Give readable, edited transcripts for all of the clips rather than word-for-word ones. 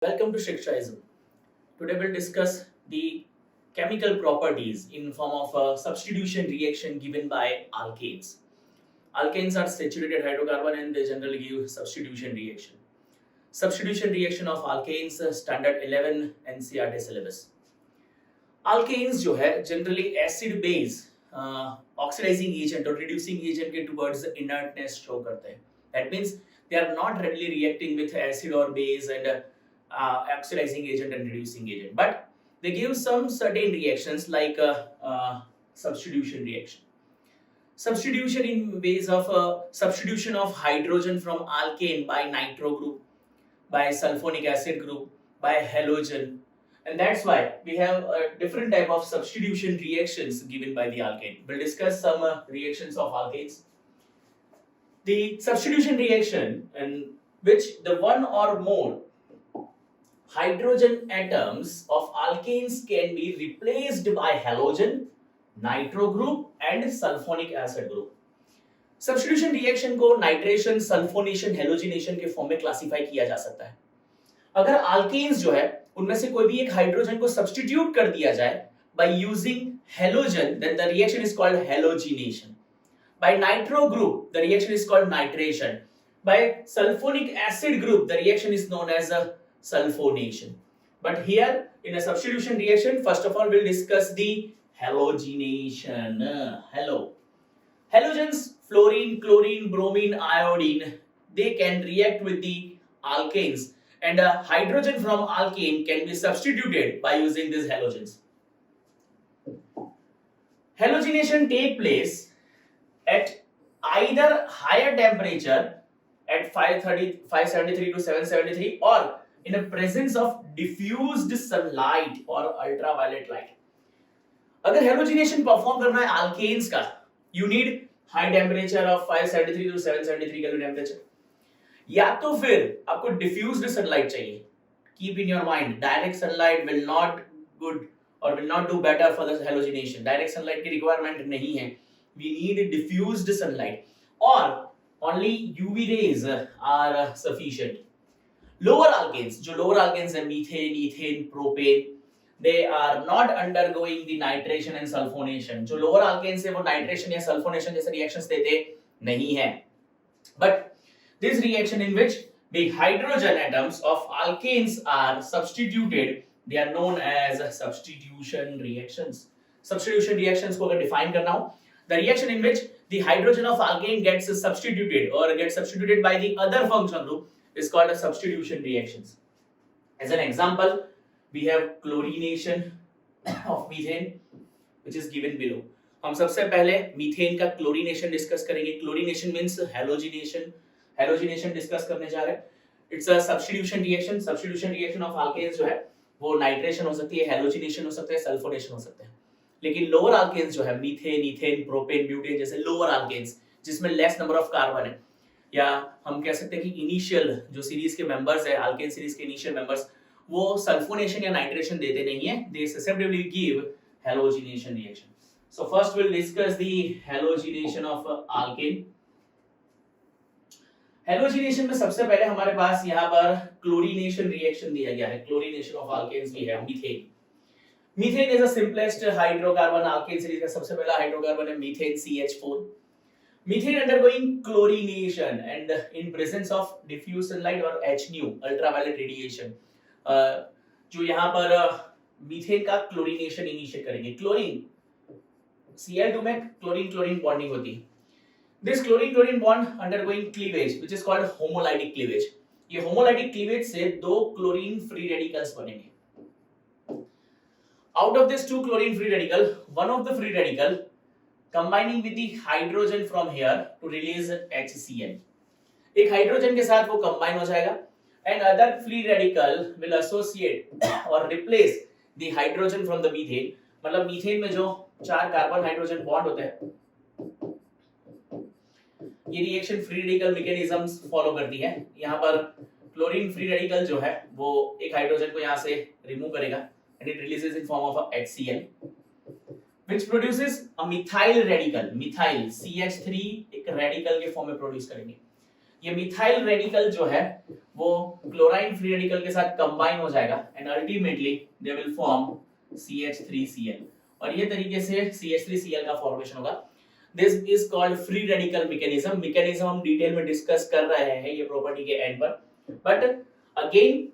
Welcome to Shikshaism. Today we'll discuss the chemical properties in form of a substitution reaction given by alkanes. Alkanes are saturated hydrocarbon and they generally give substitution reaction. Substitution reaction of alkanes standard 11 NCERT syllabus. Alkanes जो है generally acid base oxidizing agent or reducing agent के towards inertness show करते हैं. That means they are not readily reacting with acid or base and oxidizing agent and reducing agent, but they give some certain reactions like substitution reaction. Substitution in ways of substitution of hydrogen from alkane by nitro group, by sulfonic acid group, by halogen, and that's why we have a different type of substitution reactions given by the alkane. We'll discuss some reactions of alkanes. The substitution reaction in which the one or more hydrogen atoms of alkanes can be replaced by halogen, nitro group and sulfonic acid group. Substitution reaction को nitration, sulphonation, halogenation के form में classify किया जा सकता है. अगर alkenes जो है उनमें से कोई भी एक हाइड्रोजन को सब्स्टिट्यूट कर दिया जाए by using halogen, then the reaction is called halogenation. By nitro group, the reaction is called nitration. By sulfonic acid group, the reaction is known as a sulfonation. But here in a substitution reaction, first of all we'll discuss the halogenation. Halogens, fluorine, chlorine, bromine, iodine, they can react with the alkanes, and a hydrogen from alkane can be substituted by using these halogens. Halogenation take place at either higher temperature at 573 to 773 or in the presence of diffused sunlight or ultraviolet light. अगर halogenation perform करना है alkanes का, you need high temperature of 573 to 773 kelvin temperature, या तो फिर आपको diffused sunlight चाहिए. Keep in your mind, direct sunlight will not good or will not do better for the halogenation. Direct sunlight की requirement नहीं है. We need diffused sunlight or only UV rays are sufficient. Lower alkanes, जो lower alkanes है methane, ethane, propane, they are not undergoing the nitration and sulfonation. जो lower alkanes है वो nitration या sulfonation जैसे reactions देते नहीं है. But this reaction in which the hydrogen atoms of alkanes are substituted, they are known as substitution reactions. Substitution reactions को अगर define करना हो, the reaction in which the hydrogen of alkane gets substituted or gets substituted by the other functional group is called a substitution reactions. As an example, we have chlorination of methane, which is given below. हम सबसे पहले methane का chlorination discuss करेंगे. Chlorination means halogenation. Halogenation discuss करने जा रहे हैं. It's a substitution reaction. Substitution reaction of alkanes जो है वो नाइट्रेशन हो सकती है, हेलोजिनेशन हो सकता है, सल्फोनेशन हो सकता है. लेकिन लोअर अल्केन्स जो है मीथेन, ईथेन, प्रोपेन, ब्यूटेन जैसे लोअर अल्केन्स जिसमें लेस नंबर ऑफ कार्बन है, या हम कह सकते हैं कि इनिशियल जो सीरीज के मेंबर्स है, अल्केन सीरीज के इनिशियल मेंबर्स, वो सल्फोनेशन या नाइट्रेशन देते नहीं है. They susceptibly give halogenation reaction. So first will discuss the halogenation of alkane. Halogenation में सबसे पहले हमारे पास यहाँ पर क्लोरीनेशन रिएक्शन दिया गया है. क्लोरीनेशन ऑफ अल्केन्स भी है. Methane. Methane is the simplest hydrocarbon. Alkane series का सबसे पहला हाइड्रोकार्बन है methane, CH4. Methane undergoing chlorination and in presence of diffuse sunlight or HNU ultraviolet radiation. जो यहाँ पर मीथेन का क्लोरीनेशन इनिशिएट करेंगे. क्लोरीन Cl2 में क्लोरीन क्लोरीन बॉन्डिंग होती है. This chlorine chlorine bond undergoing cleavage which is called homolytic cleavage. ये homolytic cleavage से दो क्लोरीन फ्री रेडिकल्स बनेंगे. Out of this two chlorine free radical, one of the free radical combining with the hydrogen from here to release HCl. एक hydrogen के साथ वो combine हो जाएगा and other free radical will associate or replace the hydrogen from the methane. मतलब methane में जो चार कार्बन हाइड्रोजन बॉन्ड होते हैं, ये reaction free radical mechanisms follow करती है. यहाँ पर क्लोरीन फ्री रेडिकल जो है वो एक हाइड्रोजन को यहाँ से रिमूव करेगा and it releases in form of a HCl which produces a methyl radical. methyl CH3 एक रेडिकल के फॉर्म में प्रोड्यूस करेंगे. ये मिथाइल रेडिकल जो है वो क्लोराइन फ्री रेडिकल के साथ कंबाइन हो जाएगा and ultimately they will form CH3Cl और ये तरीके से CH3Cl का फॉर्मेशन होगा। This is called free radical mechanism हम डिटेल में डिस्कस कर रहे हैं ये प्रॉपर्टी के एंड पर। But again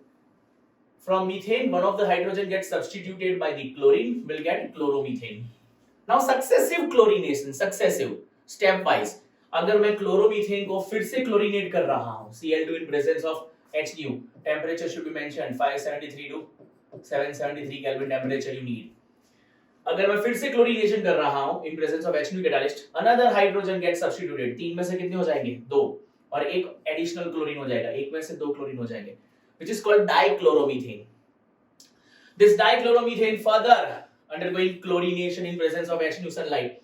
from methane one of the hydrogen gets substituted by the chlorine will get chloromethane. Now successive chlorination, successive step wise अगर मैं क्लोरोमीथेन को फिर से क्लोरीनेट कर रहा हूं Cl2 in presence of HNu, temperature should be mentioned 573 to 773 Kelvin temperature you need. अगर मैं फिर से क्लोरीनेशन कर रहा हूं in presence of HNu catalyst, another hydrogen gets substituted. तीन में से कितने हो जाएंगे? दो, और एक एडिशनल क्लोरीन हो जाएगा, एक में से दो क्लोरीन हो जाएंगे, which is called dichloromethane. This dichloromethane further undergoing chlorination in presence of HNu sunlight,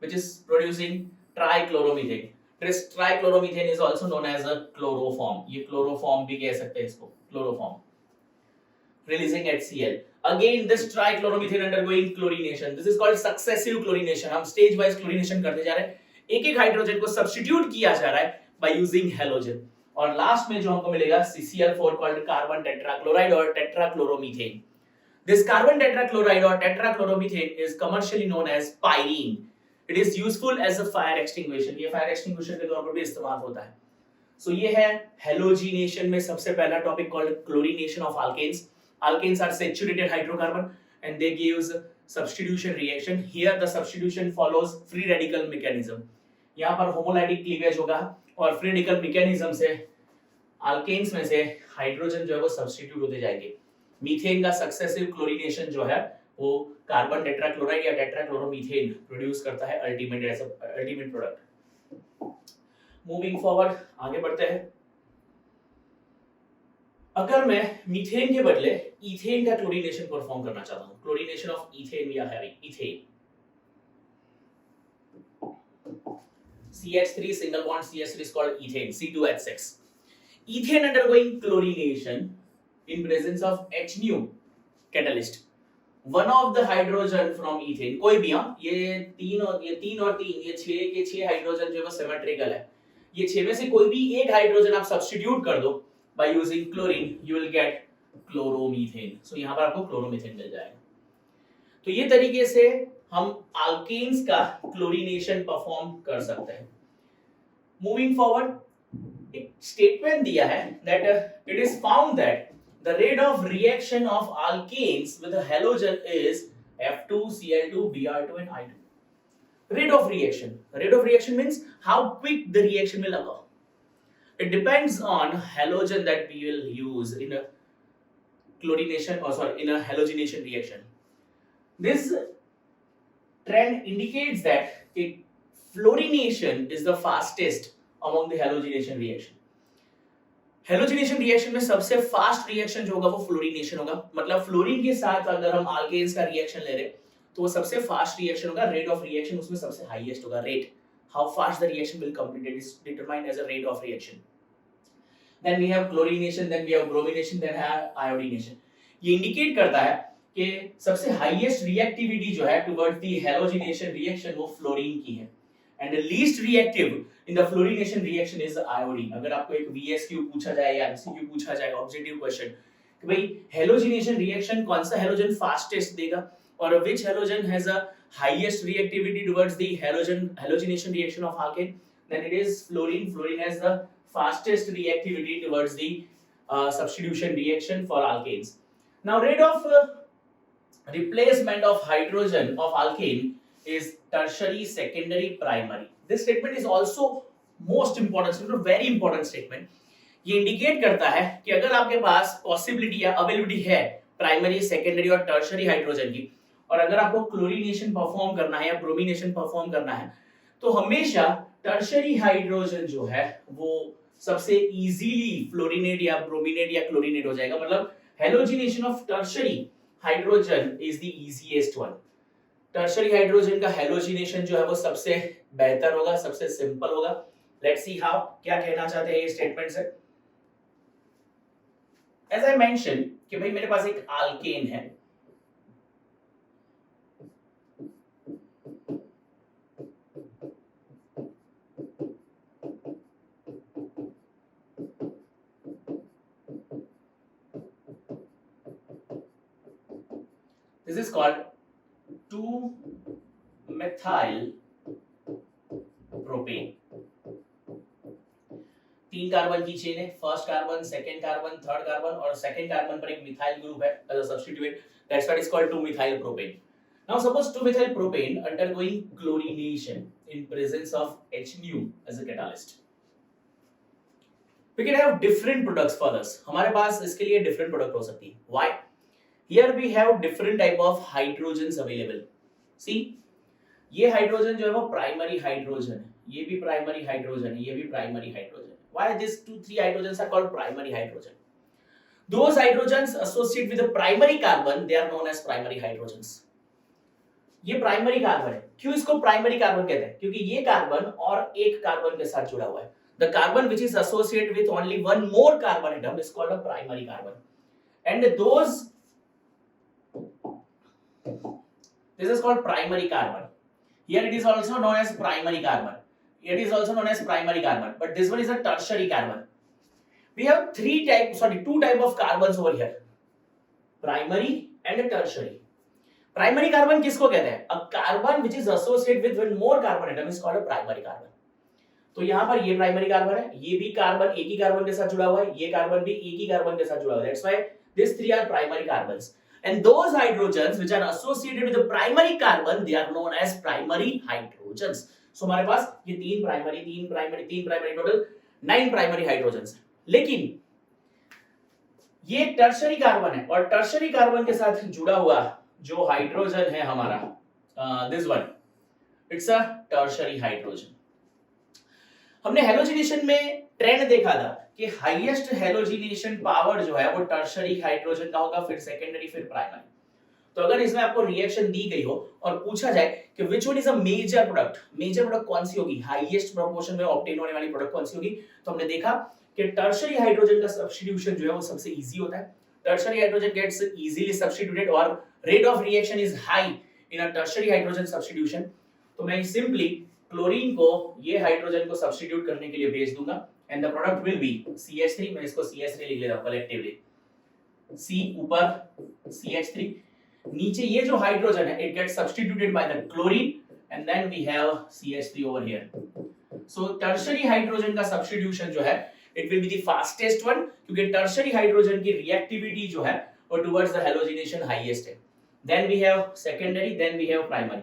which is producing trichloromethane. This trichloromethane is also known as a chloroform. ये chloroform भी कह सकते हैं इसको, chloroform. Releasing HCl. Again, this trichloromethane undergoing chlorination. This is called successive chlorination. हम stage wise chlorination करते जा रहे हैं. एक-एक हाइड्रोजन को सब्स्टिट्यूट किया जा रहा है by using halogen. और लास्ट में जो हमको मिलेगा CCl4 called carbon tetrachloride or tetrachloromethane. This carbon tetrachloride or tetrachloromethane is commercially known as pyrene. It is useful as a fire extinguisher. ये fire extinguisher के तौर पर भी इस्तेमाल होता है. So ये है halogenation में सबसे पहला topic called chlorination of alkanes. Alkanes are saturated hydrocarbon and they gives substitution reaction. Here the substitution follows free radical mechanism. यहाँ पर homolytic cleavage होगा और free radical mechanism से alkanes में से हाइड्रोजन जो है वो सब्स्टिट्यूट होते जाएंगे. मीथेन का सक्सेसिव क्लोरीनेशन जो है वो कार्बन टेट्राक्लोराइड या टेट्राक्लोरोमीथेन प्रोड्यूस करता है अल्टीमेट प्रोडक्ट. मूविंग फॉरवर्ड, आगे बढ़ते हैं. अगर मैं मीथेन के बदले इथेन का क्लोरीनेशन परफॉर्म करना चाहता हूं, chlorination of ethane we are having ethane, CH3 single bond CH3 is called ethane, C2H6. Ethane undergoing chlorination in presence of HNu catalyst. One of the hydrogen from ethane, कोई भी, हाँ, ये तीन और तीन, ये छह के छह हाइड्रोजन जो है सिमेट्रिकल है. ये छह में से कोई भी एक हाइड्रोजन आप सब्स्टिट्यूट कर दो by using chlorine, you will get chloromethane. So यहाँ पर आपको क्लोरोमीथेन मिल जाएगा. तो ये तरीके से हम alkanes का क्लोरीनेशन परफॉर्म कर सकते हैं. मूविंग फॉरवर्ड, एक स्टेटमेंट दिया है that it is found that the rate of reaction of alkanes with a halogen is F2Cl2 Br2 and I2. Rate of reaction means how quick the reaction will occur. It depends on halogen that we will use in a in a halogenation reaction. This trend indicates that fluorination is the fastest among the halogenation reaction. Halogenation reaction में सबसे fast reaction जो होगा वो fluorination होगा. मतलब fluorine के साथ अगर हम अल्केन्स का रिएक्शन ले रहे तो वो सबसे फास्ट रिएक्शन होगा. रेट ऑफ रिएक्शन उसमें सबसे हाईएस्ट होगा. Rate, how fast the reaction will complete is determined as a rate of reaction. Then we have chlorination, then we have bromination, then have iodination. ये indicate करता है कि सबसे highest reactivity जो है टुवर्ड्स द हेलोजिनेशन रिएक्शन वो fluorine की है. And the least reactive in the fluorination reaction is iodine. अगर आपको एक VSQ पूछा जाए या MCQ पूछा जाएगा, ऑब्जेक्टिव क्वेश्चन, कि भाई हेलोजिनेशन रिएक्शन कौन सा हेलोजन फास्टेस्ट देगा और which halogen has a highest reactivity towards the halogenation reaction of alkane, then it is fluorine. Fluorine has the fastest reactivity towards the substitution reaction for alkanes. Now rate of replacement of hydrogen of alkane is tertiary, secondary, primary. This statement is also most important statement, very important statement. ये indicate करता है कि अगर आपके पास possibility या availability है primary, secondary और tertiary hydrogen की, और अगर आपको क्लोरीनेशन परफॉर्म करना है या ब्रोमिनेशन परफॉर्म करना है, तो हमेशा टर्शियरी हाइड्रोजन जो है वो सबसे इजीली फ्लोरिनेट या ब्रोमिनेट या क्लोरीनेट हो जाएगा. मतलब halogenation of tertiary hydrogen is the easiest one. Tertiary hydrogen का हेलोजिनेशन जो है वो सबसे बेहतर होगा, सबसे सिंपल होगा. लेट्स सी हाउ, क्या कहना चाहते हैं ये स्टेटमेंट से. एज आई मेंशन कि भाई मेरे पास एक अल्केन है, this is called 2-methyl propane. 3 carbon की चेन है, first carbon, second carbon, third carbon और सेकंड कार्बन पर एक मिथाइल ग्रुप है as a substituent, that's why it is called 2-methyl propane। Now suppose 2-methyl propane undergoing chlorination in presence of HNu as a catalyst, we can have different products for this। हमारे पास इसके लिए different product हो सकती है। Why? Here we have different type of hydrogens available। See, ये hydrogen जो है वो प्राइमरी हाइड्रोजन है, ये भी प्राइमरी हाइड्रोजन है, ये भी प्राइमरी हाइड्रोजन है। Why these 2-3 hydrogens are called primary hydrogen? Those hydrogens associate with the primary carbon, they are known as primary hydrogens। ये प्राइमरी कार्बन है। क्यों इसको प्राइमरी कार्बन कहते हैं? क्योंकि ये कार्बन और एक कार्बन के साथ जुड़ा हुआ है। The carbon which is associated with only one more carbon atom is called a primary carbon, and those, this is called primary carbon। Here it is also known as primary carbon, it is also known as primary carbon, but this one is a tertiary carbon। We have two type of carbons over here, primary and tertiary। Primary carbon किसको कहते हैं? A carbon which is associated with one more carbon atom is called a primary carbon. तो यहां पर ये primary carbon है, ये भी कार्बन एक ही कार्बन के साथ जुड़ा हुआ है, ये कार्बन भी एक ही कार्बन के साथ जुड़ा हुआ है, that's why this three are primary carbons, and those hydrogens which are associated with the primary carbon they are known as primary hydrogens. So हमारे पास ये तीन प्राइमरी टोटल 9 प्राइमरी हाइड्रोजन्स। लेकिन ये टर्शियरी कार्बन है, और टर्शियरी कार्बन के साथ जुड़ा हुआ जो हाइड्रोजन है हमारा, this one, it's a tertiary hydrogen. हमने हैलोजिनेशन में ट्रेंड देखा था कि हाईएस्ट हैलोजिनेशन पावर जो है वो टर्शियरी हाइड्रोजन का होगा, फिर सेकेंडरी, फिर प्राइमरी। तो अगर इसमें आपको रिएक्शन दी गई हो और पूछा जाए कि which one is a major product कौन सी होगी, हाईएस्ट प्रोपोर्शन में ऑब्टेन होने वाली प्रोडक्ट कौन सी होगी, तो हमने देखा कि टर्शियरी हाइड्रोजन का सब्स्टिट्यूशन जो है वो सबसे इजी होता है। Tertiary hydrogen gets easily substituted और rate of reaction is high in a tertiary hydrogen substitution. तो मैं सिंपली क्लोरीन को ये हाइड्रोजन को सब्स्टिट्यूट करने के लिए भेज दूंगा, and the product will be CH3। मैं इसको CH3 लिख लेता हूं कलेक्टिवली, C ऊपर CH3, नीचे ये जो हाइड्रोजन है it gets substituted by the chlorine, and then we have CH3 over here. So tertiary hydrogen का सब्स्टिट्यूशन जो है it will be the fastest one, क्योंकि टर्शियरी हाइड्रोजन की रिएक्टिविटी जो है वो टुवर्ड्स द हैलोजिनेशन हाईएस्ट है। Then we have secondary, then we have primary.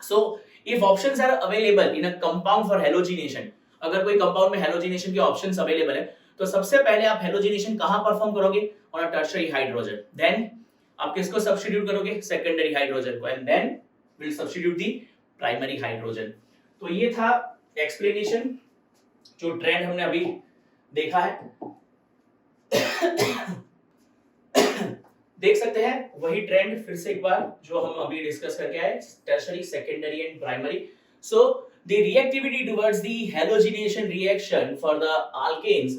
So if options are available in a compound for halogenation, अगर कोई compound में halogenation के ऑप्शंस अवेलेबल है तो सबसे पहले आप हैलोजिनेशन कहां परफॉर्म करोगे? On a tertiary hydrogen. Then आप किसको सब्स्टिट्यूट करोगे? सेकेंडरी हाइड्रोजन को, and then will substitute the primary hydrogen. तो ये था एक्सप्लेनेशन, जो ट्रेंड हमने अभी देखा है। देख सकते हैं वही ट्रेंड फिर से एक बार जो हम अभी डिस्कस करके आए, tertiary, secondary and primary. So the reactivity towards the halogenation reaction for the alkanes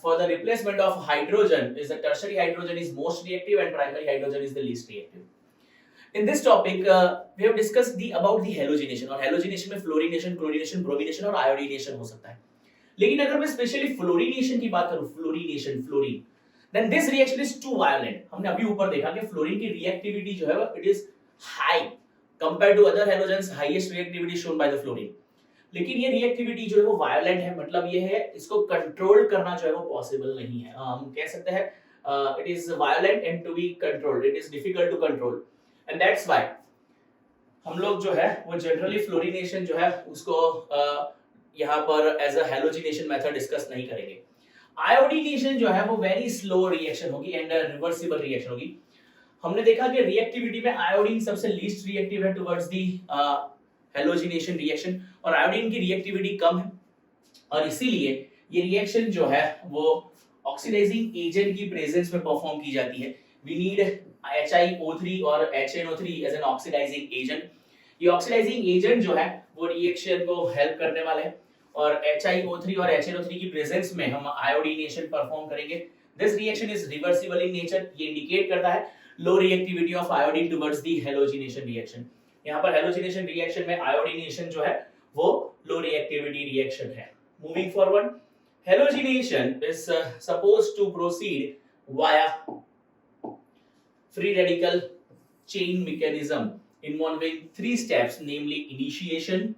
for the replacement of hydrogen is the tertiary hydrogen is most reactive and primary hydrogen is the least reactive। In this topic we have discussed about the halogenation, और halogenation में fluorination, chlorination, bromination और iodination हो सकता है। लेकिन अगर मैं specially fluorination की बात करूं, fluorine, then this reaction is too violent। हमने अभी ऊपर देखा कि फ्लोरीन की रिएक्टिविटी जो है it is high compared to other halogens, highest reactivity shown by the fluorine। लेकिन ये रिएक्टिविटी जो है वो वायलेंट है, मतलब ये है इसको कंट्रोल करना जो है वो पॉसिबल नहीं है। हम कह सकते हैं it is violent and to be controlled, it is difficult to control, and that's why हम लोग जो है वो जनरली फ्लोरीनेशन जो है उसको यहाँ पर as a halogenation method discuss नहीं करेंगे। आयोडीनेशन जो है वो वेरी स्लो रिएक्शन होगी एंड रिवर्सिबल रिएक्शन होगी। हमने देखा कि रिएक्टिविटी में आयोडीन सबसे लीस्ट रिएक्टिव है टुवर्ड्स दी हैलोजिनेशन रिएक्शन, और आयोडीन की रिएक्टिविटी कम है, और इसीलिए ये रिएक्शन जो है वो ऑक्सीडाइजिंग एजेंट की प्रेजेंस में परफॉर्म की जाती है। वी नीड HiO3 और HNO3 as an oxidizing agent. ये ऑक्सीडाइजिंग एजेंट जो है वो रिएक्शन को हेल्प करने वाले हैं, और HiO3 और HNO3 की प्रेजेंस में हम आयोडीनेशन परफॉर्म करेंगे। This reaction is reversible in nature. ये इंडिकेट करता है low reactivity of iodine towards the halogenation reaction. यहाँ पर हैलोजिनेशन रिएक्शन में आयोडीनेशन जो है वो लो रिएक्टिविटी रिएक्शन है। Moving forward, halogenation is supposed to proceed via free radical chain mechanism involving three steps, namely initiation,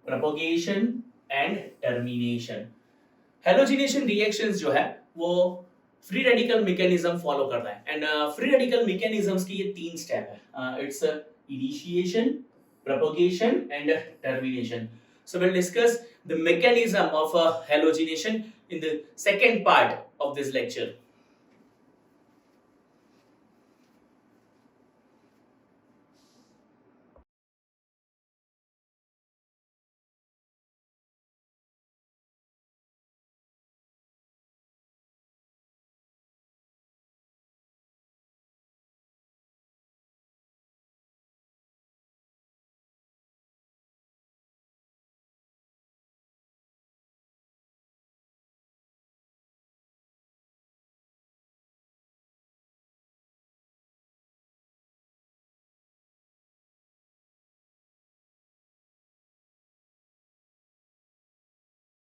propagation and termination. Halogenation reactions जो है वो फ्री रेडिकल मैकेनिज्म फॉलो करता है एंड फ्री रेडिकल मैकेनिज्म्स की ये तीन step है. It's initiation, propagation and termination. So we'll discuss the mechanism of halogenation in the second part of this lecture.